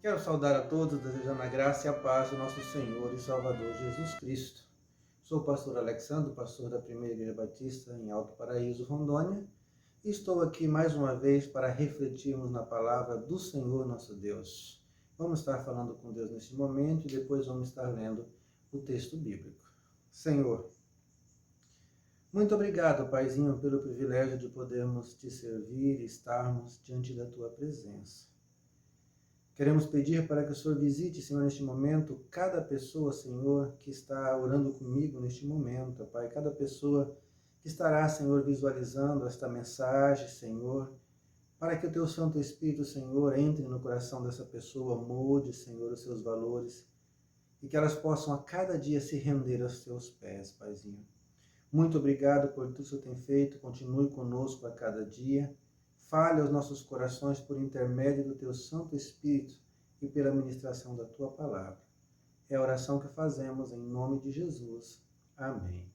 Quero saudar a todos, desejando a graça e a paz do nosso Senhor e Salvador Jesus Cristo. Sou o pastor Alexandre, pastor da Primeira Igreja Batista em Alto Paraíso, Rondônia, e estou aqui mais uma vez para refletirmos na palavra do Senhor nosso Deus. Vamos estar falando com Deus neste momento e depois vamos estar lendo o texto bíblico. Senhor, muito obrigado, Paizinho, pelo privilégio de podermos te servir e estarmos diante da tua presença. Queremos pedir para que o Senhor visite, Senhor, neste momento, cada pessoa, Senhor, que está orando comigo neste momento, Pai. Cada pessoa que estará, Senhor, visualizando esta mensagem, Senhor, para que o Teu Santo Espírito, Senhor, entre no coração dessa pessoa, molde, Senhor, os seus valores e que elas possam a cada dia se render aos Teus pés, Paizinho. Muito obrigado por tudo que o Senhor tem feito, continue conosco a cada dia. Fale aos nossos corações por intermédio do Teu Santo Espírito e pela ministração da Tua Palavra. É a oração que fazemos em nome de Jesus. Amém.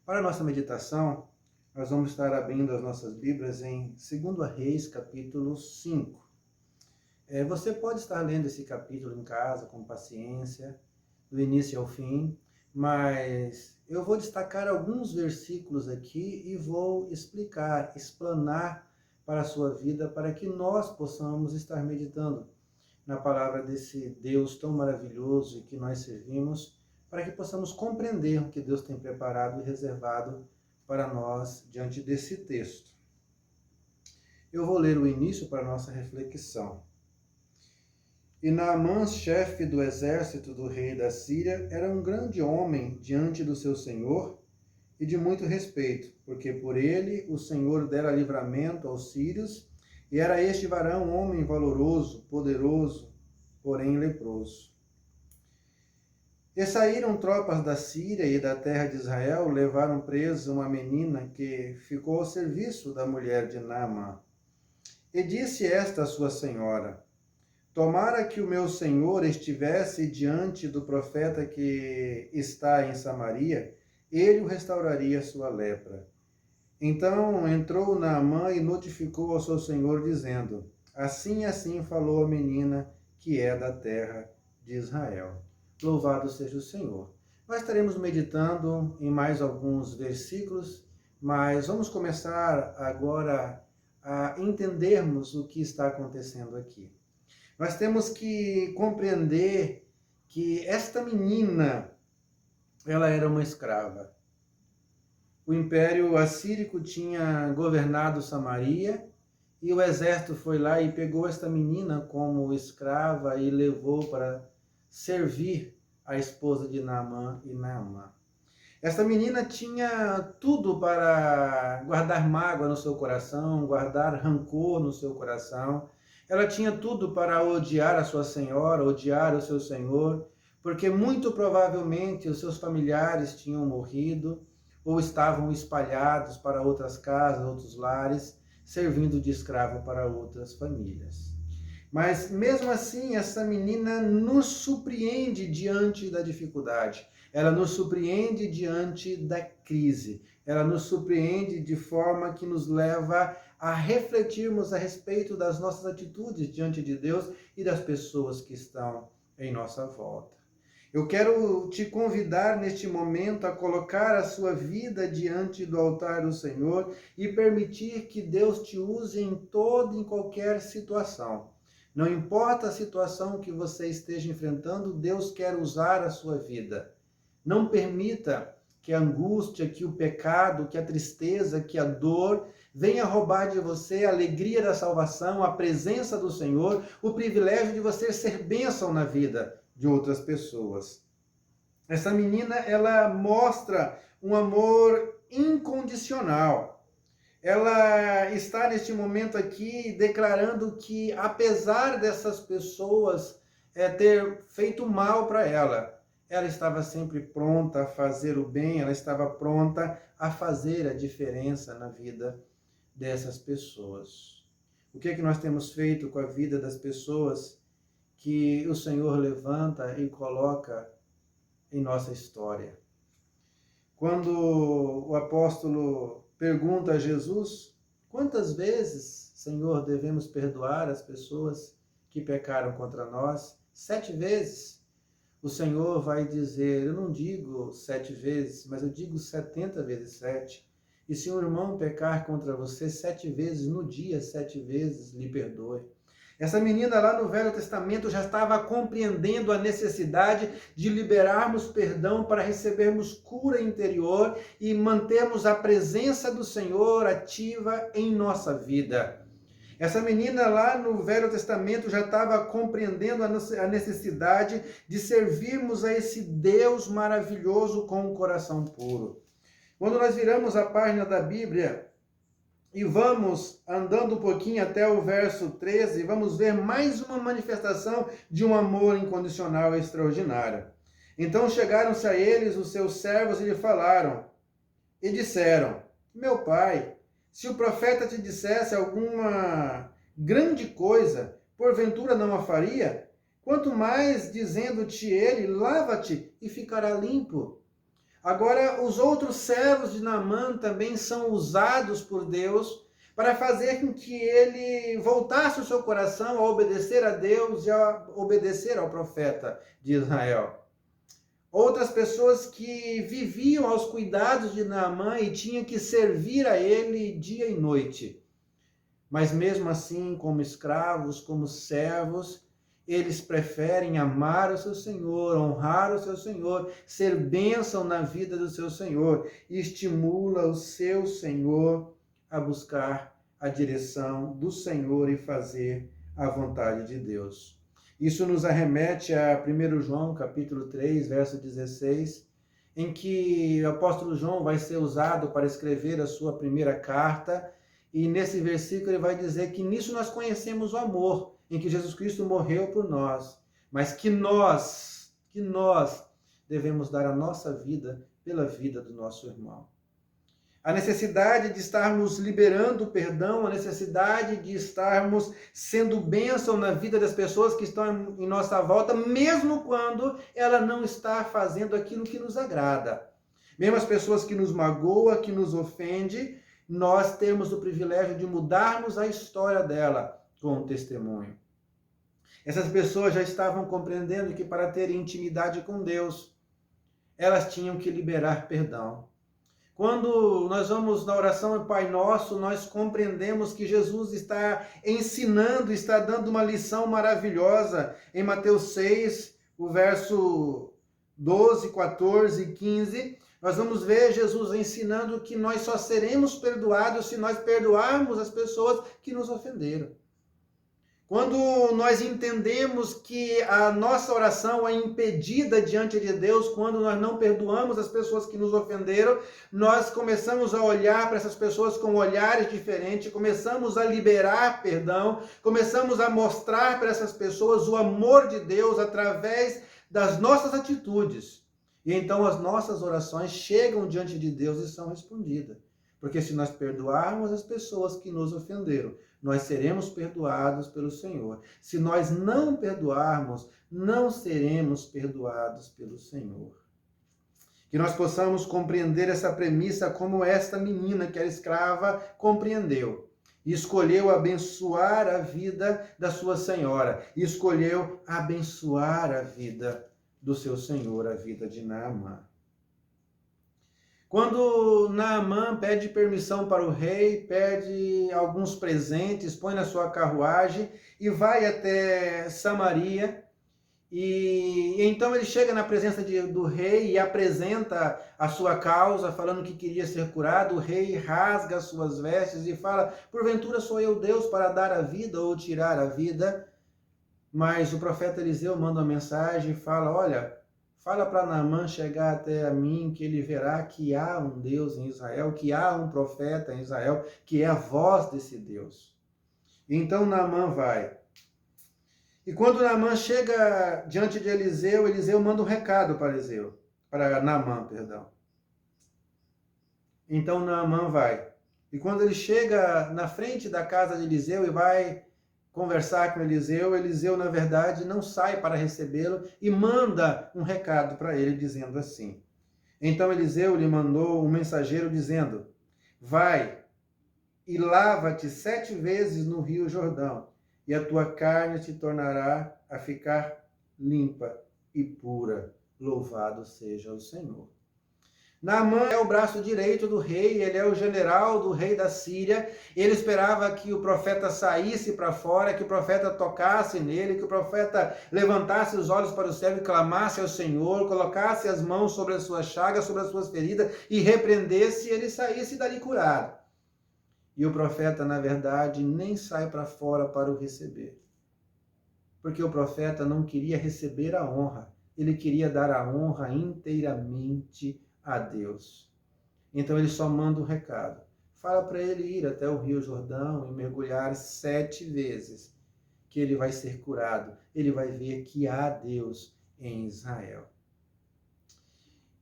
Para a nossa meditação, nós vamos estar abrindo as nossas Bíblias em 2 Reis, capítulo 5. Você pode estar lendo esse capítulo em casa com paciência, do início ao fim, mas eu vou destacar alguns versículos aqui e vou explanar para a sua vida, para que nós possamos estar meditando na palavra desse Deus tão maravilhoso e que nós servimos, para que possamos compreender o que Deus tem preparado e reservado para nós diante desse texto. Eu vou ler o início para a nossa reflexão. E Naamã, chefe do exército do rei da Síria, era um grande homem diante do seu senhor e de muito respeito, porque por ele o Senhor dera livramento aos sírios, e era este varão homem valoroso, poderoso, porém leproso. E saíram tropas da Síria e da terra de Israel, levaram presa uma menina que ficou ao serviço da mulher de Naamã. E disse esta a sua senhora: tomara que o meu senhor estivesse diante do profeta que está em Samaria, ele o restauraria a sua lepra. Então entrou Naamã e notificou ao seu senhor, dizendo: assim e assim falou a menina que é da terra de Israel. Louvado seja o Senhor. Nós estaremos meditando em mais alguns versículos, mas vamos começar agora a entendermos o que está acontecendo aqui. Nós temos que compreender que esta menina, ela era uma escrava. O Império Assírico tinha governado Samaria e o exército foi lá e pegou esta menina como escrava e levou para servir a esposa de Naamã e Naamã. Esta menina tinha tudo para guardar mágoa no seu coração, guardar rancor no seu coração. Ela tinha tudo para odiar a sua senhora, odiar o seu senhor, porque muito provavelmente os seus familiares tinham morrido ou estavam espalhados para outras casas, outros lares, servindo de escravo para outras famílias. Mas mesmo assim, essa menina nos surpreende diante da dificuldade. Ela nos surpreende diante da crise. Ela nos surpreende de forma que nos leva a refletirmos a respeito das nossas atitudes diante de Deus e das pessoas que estão em nossa volta. Eu quero te convidar neste momento a colocar a sua vida diante do altar do Senhor e permitir que Deus te use em toda e qualquer situação. Não importa a situação que você esteja enfrentando, Deus quer usar a sua vida. Não permita que a angústia, que o pecado, que a tristeza, que a dor venha roubar de você a alegria da salvação, a presença do Senhor, o privilégio de você ser bênção na vida de outras pessoas. Essa menina, ela mostra um amor incondicional. Ela está neste momento aqui declarando que, apesar dessas pessoas ter feito mal para ela, ela estava sempre pronta a fazer o bem, ela estava pronta a fazer a diferença na vida dessas pessoas. O que é que nós temos feito com a vida das pessoas que o Senhor levanta e coloca em nossa história? Quando o apóstolo pergunta a Jesus: quantas vezes, Senhor, devemos perdoar as pessoas que pecaram contra nós? 7 vezes. O Senhor vai dizer, eu não digo 7 vezes, mas eu digo 70 vezes 7. E se um irmão pecar contra você 7 vezes no dia, 7 vezes lhe perdoe. Essa menina lá no Velho Testamento já estava compreendendo a necessidade de liberarmos perdão para recebermos cura interior e mantermos a presença do Senhor ativa em nossa vida. Essa menina lá no Velho Testamento já estava compreendendo a necessidade de servirmos a esse Deus maravilhoso com um coração puro. Quando nós viramos a página da Bíblia e vamos andando um pouquinho até o verso 13, vamos ver mais uma manifestação de um amor incondicional extraordinário. Então chegaram-se a eles os seus servos e lhe falaram, e disseram, meu pai, se o profeta te dissesse alguma grande coisa, porventura não a faria? Quanto mais dizendo-te ele, lava-te e ficará limpo. Agora, os outros servos de Naamã também são usados por Deus para fazer com que ele voltasse o seu coração a obedecer a Deus e a obedecer ao profeta de Israel. Outras pessoas que viviam aos cuidados de Naamã e tinham que servir a ele dia e noite. Mas mesmo assim, como escravos, como servos, eles preferem amar o seu Senhor, honrar o seu Senhor, ser bênção na vida do seu Senhor e estimula o seu Senhor a buscar a direção do Senhor e fazer a vontade de Deus. Isso nos arremete a 1 João, capítulo 3, verso 16, em que o apóstolo João vai ser usado para escrever a sua primeira carta, e nesse versículo ele vai dizer que nisso nós conhecemos o amor, em que Jesus Cristo morreu por nós, mas que nós devemos dar a nossa vida pela vida do nosso irmão. A necessidade de estarmos liberando perdão, a necessidade de estarmos sendo bênção na vida das pessoas que estão em nossa volta, mesmo quando ela não está fazendo aquilo que nos agrada. Mesmo as pessoas que nos magoam, que nos ofendem, nós temos o privilégio de mudarmos a história dela com o testemunho. Essas pessoas já estavam compreendendo que para ter intimidade com Deus, elas tinham que liberar perdão. Quando nós vamos na oração Pai Nosso, nós compreendemos que Jesus está ensinando, está dando uma lição maravilhosa em Mateus 6, o verso 12, 14 e 15. Nós vamos ver Jesus ensinando que nós só seremos perdoados se nós perdoarmos as pessoas que nos ofenderam. Quando nós entendemos que a nossa oração é impedida diante de Deus, quando nós não perdoamos as pessoas que nos ofenderam, nós começamos a olhar para essas pessoas com olhares diferentes, começamos a liberar perdão, começamos a mostrar para essas pessoas o amor de Deus através das nossas atitudes. E então as nossas orações chegam diante de Deus e são respondidas. Porque se nós perdoarmos as pessoas que nos ofenderam, nós seremos perdoados pelo Senhor. Se nós não perdoarmos, não seremos perdoados pelo Senhor. Que nós possamos compreender essa premissa como esta menina que era escrava compreendeu. E escolheu abençoar a vida da sua senhora. E escolheu abençoar a vida do seu senhor, a vida de Naamã. Quando Naamã pede permissão para o rei, pede alguns presentes, põe na sua carruagem e vai até Samaria. E então ele chega na presença do rei e apresenta a sua causa, falando que queria ser curado. O rei rasga as suas vestes e fala, porventura sou eu Deus para dar a vida ou tirar a vida? Mas o profeta Eliseu manda uma mensagem e fala, olha, fala para Naamã chegar até a mim, que ele verá que há um Deus em Israel, que há um profeta em Israel, que é a voz desse Deus. Então Naamã vai. E quando Naamã chega diante de Eliseu, Eliseu manda um recado para Naamã. Então Naamã vai. E quando ele chega na frente da casa de Eliseu e vai conversar com Eliseu, Eliseu, na verdade, não sai para recebê-lo e manda um recado para ele, dizendo assim. Então Eliseu lhe mandou um mensageiro dizendo, vai e lava-te 7 vezes no rio Jordão, e a tua carne te tornará a ficar limpa e pura. Louvado seja o Senhor. Naamã é o braço direito do rei, ele é o general do rei da Síria. Ele esperava que o profeta saísse para fora, que o profeta tocasse nele, que o profeta levantasse os olhos para o céu e clamasse ao Senhor, colocasse as mãos sobre as suas chagas, sobre as suas feridas e repreendesse, e ele saísse dali curado. E o profeta, na verdade, nem sai para fora para o receber. Porque o profeta não queria receber a honra, ele queria dar a honra inteiramente a Deus. Então ele só manda um recado. Fala para ele ir até o Rio Jordão e mergulhar 7 vezes, que ele vai ser curado. Ele vai ver que há Deus em Israel.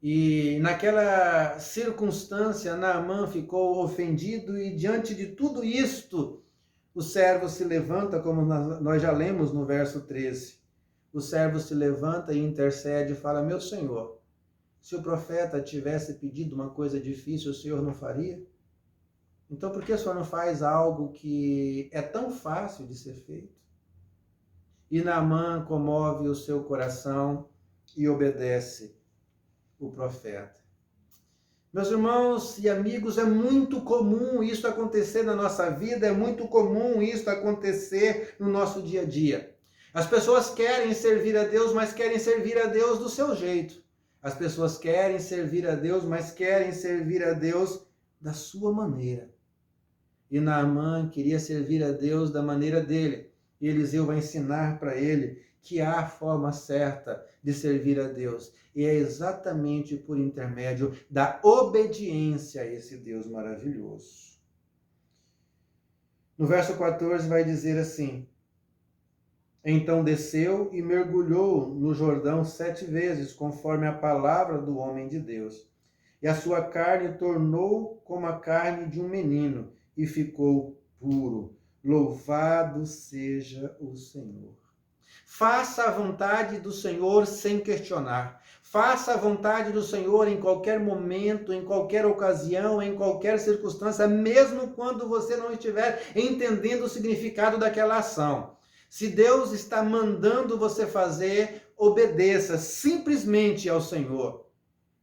E naquela circunstância, Naamã ficou ofendido e diante de tudo isto, o servo se levanta, como nós já lemos no verso 13. O servo se levanta e intercede e fala: meu Senhor, se o profeta tivesse pedido uma coisa difícil, o Senhor não faria? Então por que o Senhor não faz algo que é tão fácil de ser feito? E Naamã comove o seu coração e obedece o profeta. Meus irmãos e amigos, é muito comum isso acontecer na nossa vida, é muito comum isso acontecer no nosso dia a dia. As pessoas querem servir a Deus, mas querem servir a Deus do seu jeito. As pessoas querem servir a Deus, mas querem servir a Deus da sua maneira. E Naamã queria servir a Deus da maneira dele. E Eliseu vai ensinar para ele que há a forma certa de servir a Deus. E é exatamente por intermédio da obediência a esse Deus maravilhoso. No verso 14 vai dizer assim: então desceu e mergulhou no Jordão 7 vezes, conforme a palavra do homem de Deus. E a sua carne tornou como a carne de um menino, e ficou puro. Louvado seja o Senhor. Faça a vontade do Senhor sem questionar. Faça a vontade do Senhor em qualquer momento, em qualquer ocasião, em qualquer circunstância, mesmo quando você não estiver entendendo o significado daquela ação. Se Deus está mandando você fazer, obedeça simplesmente ao Senhor.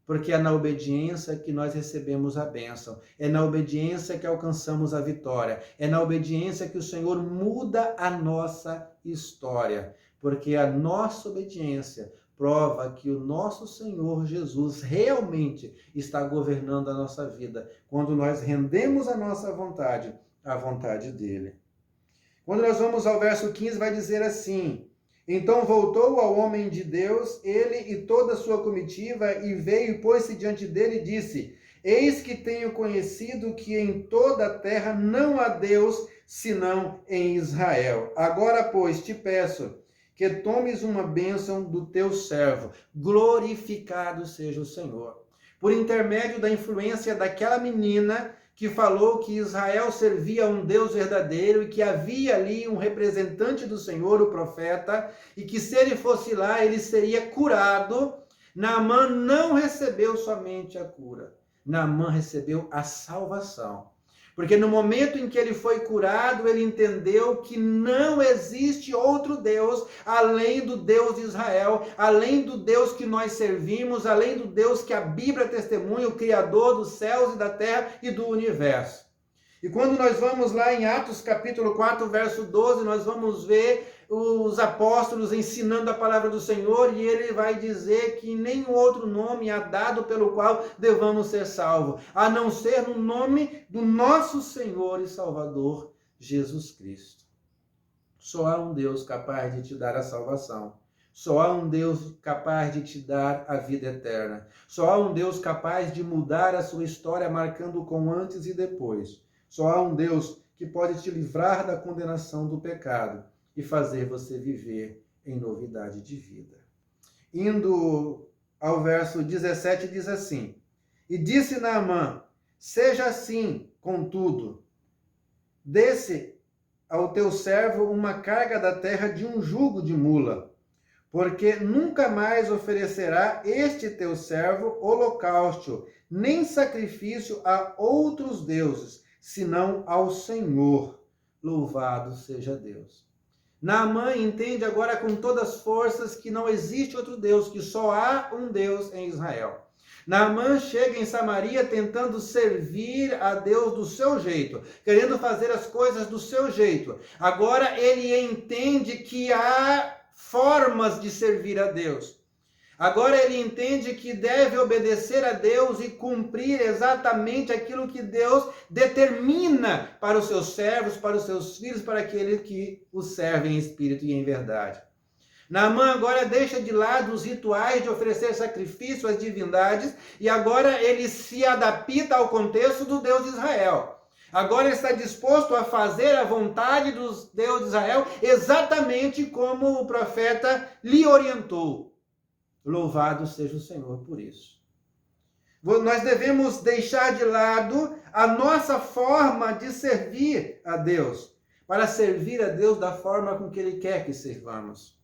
Porque é na obediência que nós recebemos a bênção. É na obediência que alcançamos a vitória. É na obediência que o Senhor muda a nossa história. Porque a nossa obediência prova que o nosso Senhor Jesus realmente está governando a nossa vida. Quando nós rendemos a nossa vontade à vontade dele. Quando nós vamos ao verso 15, vai dizer assim: então voltou ao homem de Deus, ele e toda a sua comitiva, e veio e pôs-se diante dele e disse: eis que tenho conhecido que em toda a terra não há Deus, senão em Israel. Agora, pois, te peço que tomes uma bênção do teu servo. Glorificado seja o Senhor. Por intermédio da influência daquela menina que falou que Israel servia a um Deus verdadeiro e que havia ali um representante do Senhor, o profeta, e que se ele fosse lá, ele seria curado. Naamã não recebeu somente a cura, Naamã recebeu a salvação. Porque no momento em que ele foi curado, ele entendeu que não existe outro Deus além do Deus de Israel, além do Deus que nós servimos, além do Deus que a Bíblia testemunha, o Criador dos céus e da terra e do universo. E quando nós vamos lá em Atos capítulo 4, verso 12, nós vamos ver os apóstolos ensinando a palavra do Senhor, e ele vai dizer que nenhum outro nome há dado pelo qual devamos ser salvos, a não ser no nome do nosso Senhor e Salvador, Jesus Cristo. Só há um Deus capaz de te dar a salvação. Só há um Deus capaz de te dar a vida eterna. Só há um Deus capaz de mudar a sua história, marcando com antes e depois. Só há um Deus que pode te livrar da condenação do pecado e fazer você viver em novidade de vida. Indo ao verso 17, diz assim: e disse Naamã: seja assim, contudo, desce ao teu servo uma carga da terra de um jugo de mula, porque nunca mais oferecerá este teu servo holocausto, nem sacrifício a outros deuses, senão ao Senhor. Louvado seja Deus. Naamã entende agora com todas as forças que não existe outro Deus, que só há um Deus em Israel. Naamã chega em Samaria tentando servir a Deus do seu jeito, querendo fazer as coisas do seu jeito. Agora ele entende que há formas de servir a Deus. Agora ele entende que deve obedecer a Deus e cumprir exatamente aquilo que Deus determina para os seus servos, para os seus filhos, para aqueles que o servem em espírito e em verdade. Naamã agora deixa de lado os rituais de oferecer sacrifício às divindades e agora ele se adapta ao contexto do Deus de Israel. Agora ele está disposto a fazer a vontade do Deus de Israel exatamente como o profeta lhe orientou. Louvado seja o Senhor por isso. Nós devemos deixar de lado a nossa forma de servir a Deus, para servir a Deus da forma com que Ele quer que servamos.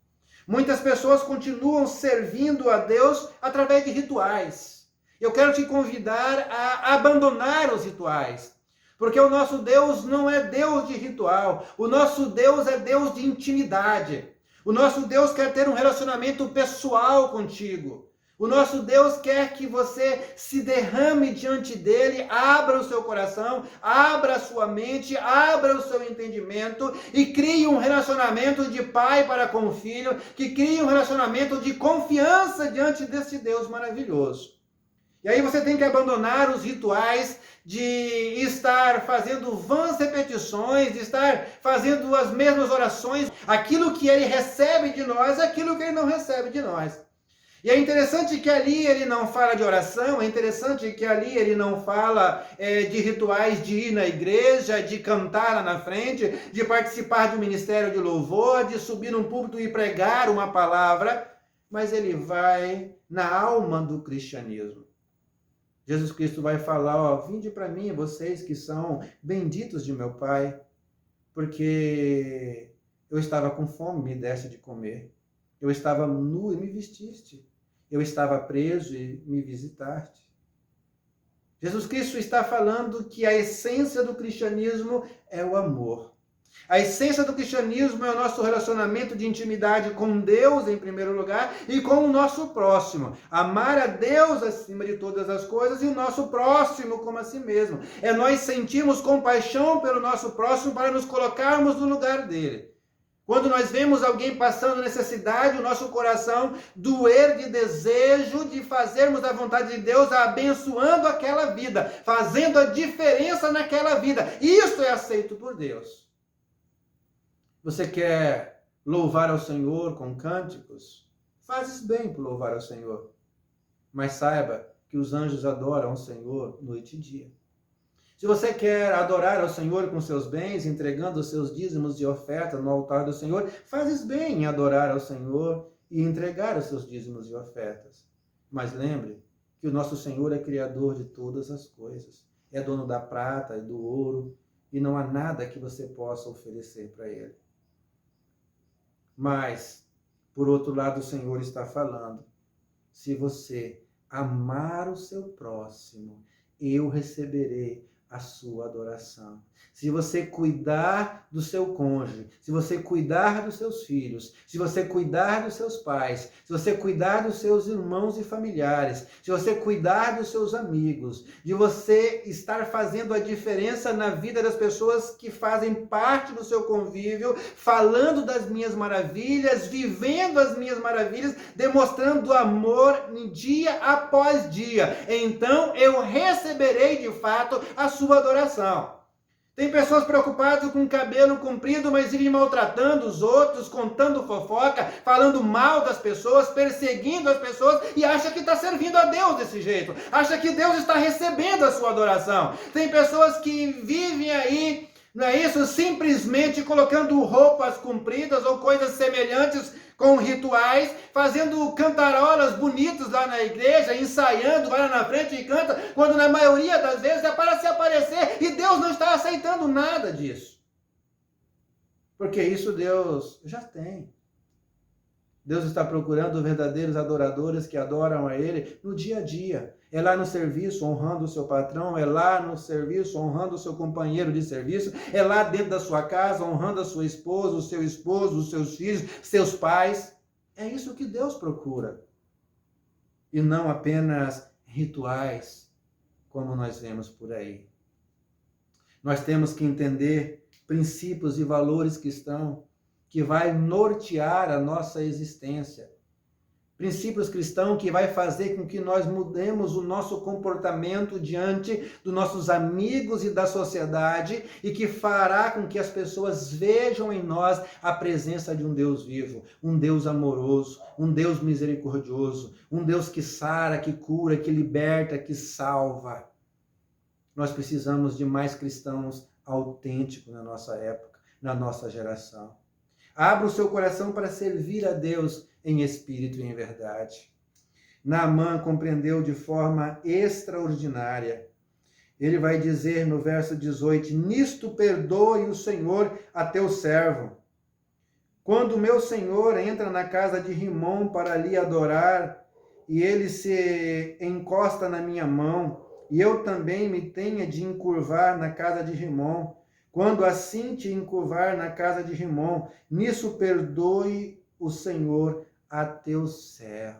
Muitas pessoas continuam servindo a Deus através de rituais. Eu quero te convidar a abandonar os rituais, porque o nosso Deus não é Deus de ritual, o nosso Deus é Deus de intimidade. O nosso Deus quer ter um relacionamento pessoal contigo. O nosso Deus quer que você se derrame diante dele, abra o seu coração, abra a sua mente, abra o seu entendimento e crie um relacionamento de pai para com o filho, que crie um relacionamento de confiança diante desse Deus maravilhoso. E aí você tem que abandonar os rituais de estar fazendo vãs repetições, de estar fazendo as mesmas orações, aquilo que ele recebe de nós, aquilo que ele não recebe de nós. E é interessante que ali ele não fala de oração, é interessante que ali ele não fala de rituais de ir na igreja, de cantar lá na frente, de participar do ministério de louvor, de subir num púlpito e pregar uma palavra, mas ele vai na alma do cristianismo. Jesus Cristo vai falar, vinde para mim, vocês que são benditos de meu Pai, porque eu estava com fome, me deste de comer. Eu estava nu e me vestiste. Eu estava preso e me visitaste. Jesus Cristo está falando que a essência do cristianismo é o amor. A essência do cristianismo é o nosso relacionamento de intimidade com Deus, em primeiro lugar, e com o nosso próximo. Amar a Deus acima de todas as coisas e o nosso próximo como a si mesmo. É nós sentirmos compaixão pelo nosso próximo para nos colocarmos no lugar dele. Quando nós vemos alguém passando necessidade, o nosso coração doer de desejo de fazermos a vontade de Deus, abençoando aquela vida, fazendo a diferença naquela vida. Isso é aceito por Deus. Você quer louvar ao Senhor com cânticos? Fazes bem por louvar ao Senhor. Mas saiba que os anjos adoram o Senhor noite e dia. Se você quer adorar ao Senhor com seus bens, entregando os seus dízimos de oferta no altar do Senhor, fazes bem em adorar ao Senhor e entregar os seus dízimos e ofertas. Mas lembre que o nosso Senhor é criador de todas as coisas. É dono da prata e do ouro, e não há nada que você possa oferecer para Ele. Mas, por outro lado, o Senhor está falando, se você amar o seu próximo, eu receberei a sua adoração. Se você cuidar do seu cônjuge, se você cuidar dos seus filhos, se você cuidar dos seus pais, se você cuidar dos seus irmãos e familiares, se você cuidar dos seus amigos, de você estar fazendo a diferença na vida das pessoas que fazem parte do seu convívio, falando das minhas maravilhas, vivendo as minhas maravilhas, demonstrando amor dia após dia, então eu receberei de fato a sua adoração. Tem pessoas preocupadas com o cabelo comprido, mas vivem maltratando os outros, contando fofoca, falando mal das pessoas, perseguindo as pessoas e acha que está servindo a Deus desse jeito. Acha que Deus está recebendo a sua adoração. Tem pessoas que vivem aí, não é isso? Simplesmente colocando roupas compridas ou coisas semelhantes com rituais, fazendo cantarolas bonitas lá na igreja, ensaiando, vai lá na frente e canta, quando na maioria das vezes é para se aparecer, e Deus não está aceitando nada disso. Porque isso Deus já tem. Deus está procurando verdadeiros adoradores que adoram a Ele no dia a dia. É lá no serviço, honrando o seu patrão, é lá no serviço, honrando o seu companheiro de serviço, é lá dentro da sua casa, honrando a sua esposa, o seu esposo, os seus filhos, seus pais. É isso que Deus procura. E não apenas rituais, como nós vemos por aí. Nós temos que entender princípios e valores que vai nortear a nossa existência. Princípios cristãos que vai fazer com que nós mudemos o nosso comportamento diante dos nossos amigos e da sociedade e que fará com que as pessoas vejam em nós a presença de um Deus vivo, um Deus amoroso, um Deus misericordioso, um Deus que sara, que cura, que liberta, que salva. Nós precisamos de mais cristãos autênticos na nossa época, na nossa geração. Abra o seu coração para servir a Deus em espírito e em verdade. Naamã compreendeu de forma extraordinária. Ele vai dizer no verso 18: nisto perdoe o Senhor a teu servo. Quando o meu senhor entra na casa de Rimom para lhe adorar, e ele se encosta na minha mão, e eu também me tenha de encurvar na casa de Rimom, quando assim te encurvar na casa de Rimom, nisso perdoe o Senhor a teu servo.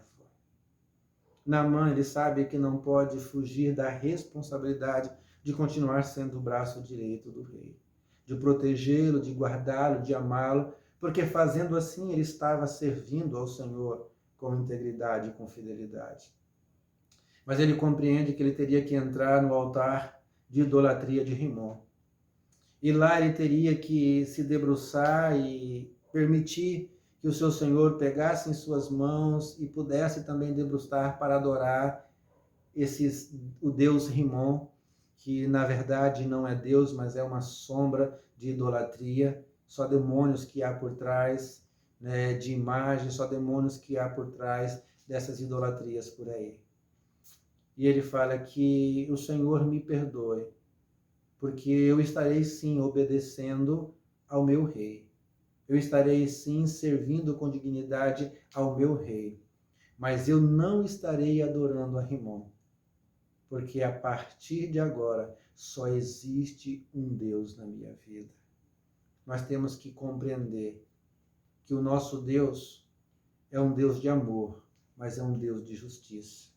Naamã, ele sabe que não pode fugir da responsabilidade de continuar sendo o braço direito do rei, de protegê-lo, de guardá-lo, de amá-lo, porque fazendo assim ele estava servindo ao Senhor com integridade e com fidelidade. Mas ele compreende que ele teria que entrar no altar de idolatria de Rimom. E lá ele teria que se debruçar e permitir que o seu Senhor pegasse em suas mãos e pudesse também debruçar para adorar o Deus Rimom, que na verdade não é Deus, mas é uma sombra de idolatria, só demônios que há por trás, né, de imagens, só demônios que há por trás dessas idolatrias por aí. E ele fala que o Senhor me perdoe, porque eu estarei sim obedecendo ao meu rei. Eu estarei sim servindo com dignidade ao meu rei. Mas eu não estarei adorando a Rimom, porque a partir de agora só existe um Deus na minha vida. Nós temos que compreender que o nosso Deus é um Deus de amor, mas é um Deus de justiça.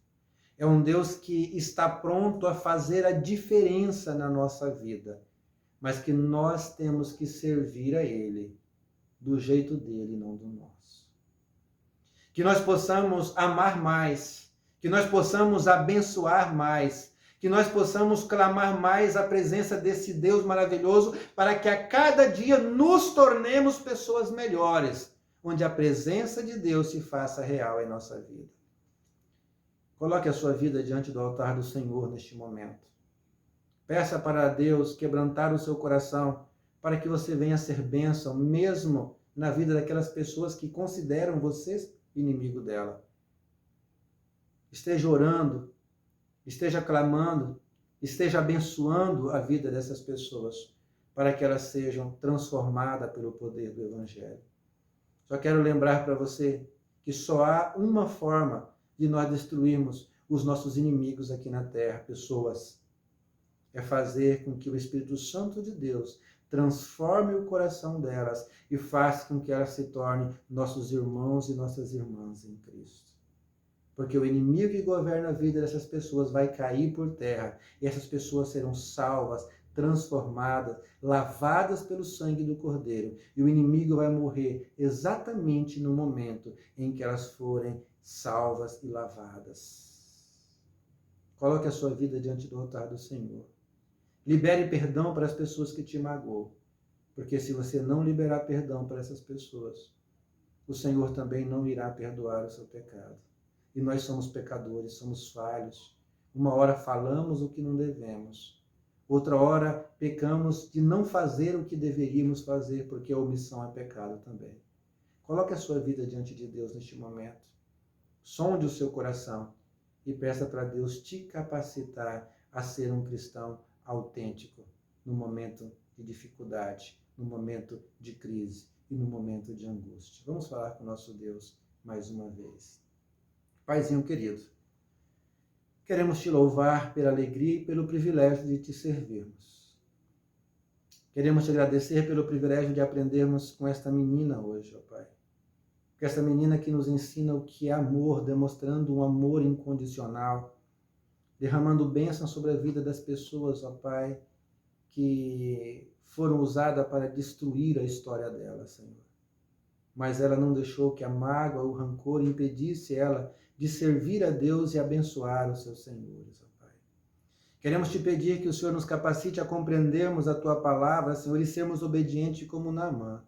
É um Deus que está pronto a fazer a diferença na nossa vida, mas que nós temos que servir a Ele do jeito dele, não do nosso. Que nós possamos amar mais, que nós possamos abençoar mais, que nós possamos clamar mais a presença desse Deus maravilhoso para que a cada dia nos tornemos pessoas melhores, onde a presença de Deus se faça real em nossa vida. Coloque a sua vida diante do altar do Senhor neste momento. Peça para Deus quebrantar o seu coração para que você venha ser bênção, mesmo na vida daquelas pessoas que consideram você inimigo dela. Esteja orando, esteja clamando, esteja abençoando a vida dessas pessoas, para que elas sejam transformadas pelo poder do Evangelho. Só quero lembrar para você que só há uma forma de nós destruirmos os nossos inimigos aqui na terra, pessoas. É fazer com que o Espírito Santo de Deus transforme o coração delas e faça com que elas se tornem nossos irmãos e nossas irmãs em Cristo. Porque o inimigo que governa a vida dessas pessoas vai cair por terra e essas pessoas serão salvas, transformadas, lavadas pelo sangue do Cordeiro. E o inimigo vai morrer exatamente no momento em que elas forem salvas e lavadas. Coloque a sua vida diante do altar do Senhor. Libere perdão para as pessoas que te magoam, porque se você não liberar perdão para essas pessoas, o Senhor também não irá perdoar o seu pecado. E nós somos pecadores, somos falhos. Uma hora falamos o que não devemos, outra hora pecamos de não fazer o que deveríamos fazer, porque a omissão é pecado também. Coloque a sua vida diante de Deus neste momento. Sonde o seu coração e peça para Deus te capacitar a ser um cristão autêntico no momento de dificuldade, no momento de crise e no momento de angústia. Vamos falar com o nosso Deus mais uma vez. Paizinho querido, queremos te louvar pela alegria e pelo privilégio de te servirmos. Queremos te agradecer pelo privilégio de aprendermos com esta menina hoje, ó Pai. Com esta menina que nos ensina o que é amor, demonstrando um amor incondicional, derramando bênção sobre a vida das pessoas, ó Pai, que foram usadas para destruir a história dela, Senhor. Mas ela não deixou que a mágoa, o rancor impedisse ela de servir a Deus e abençoar os seus senhores, ó Pai. Queremos te pedir que o Senhor nos capacite a compreendermos a tua palavra, Senhor, e sermos obedientes como Naamã,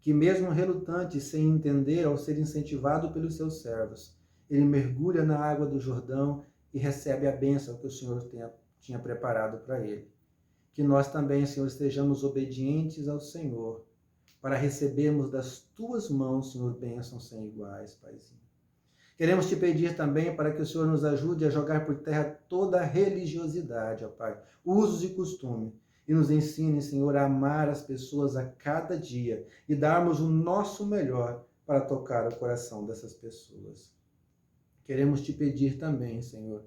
que mesmo relutante, sem entender, ao ser incentivado pelos seus servos, ele mergulha na água do Jordão e recebe a bênção que o Senhor tinha preparado para ele. Que nós também, Senhor, estejamos obedientes ao Senhor, para recebermos das tuas mãos, Senhor, bênçãos sem iguais, Paizinho. Queremos te pedir também para que o Senhor nos ajude a jogar por terra toda a religiosidade, ó Pai, usos e costumes, e nos ensine, Senhor, a amar as pessoas a cada dia e darmos o nosso melhor para tocar o coração dessas pessoas. Queremos te pedir também, Senhor,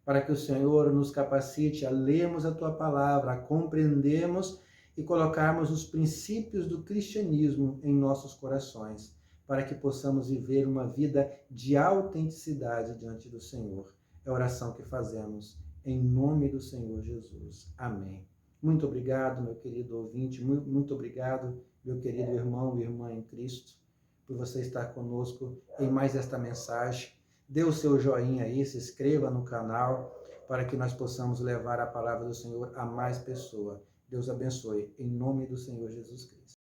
para que o Senhor nos capacite a lermos a tua palavra, a compreendermos e colocarmos os princípios do cristianismo em nossos corações, para que possamos viver uma vida de autenticidade diante do Senhor. É a oração que fazemos em nome do Senhor Jesus. Amém. Muito obrigado, meu querido ouvinte, muito obrigado, meu querido irmão e irmã em Cristo, por você estar conosco em mais esta mensagem. Dê o seu joinha aí, se inscreva no canal, para que nós possamos levar a palavra do Senhor a mais pessoas. Deus abençoe, em nome do Senhor Jesus Cristo.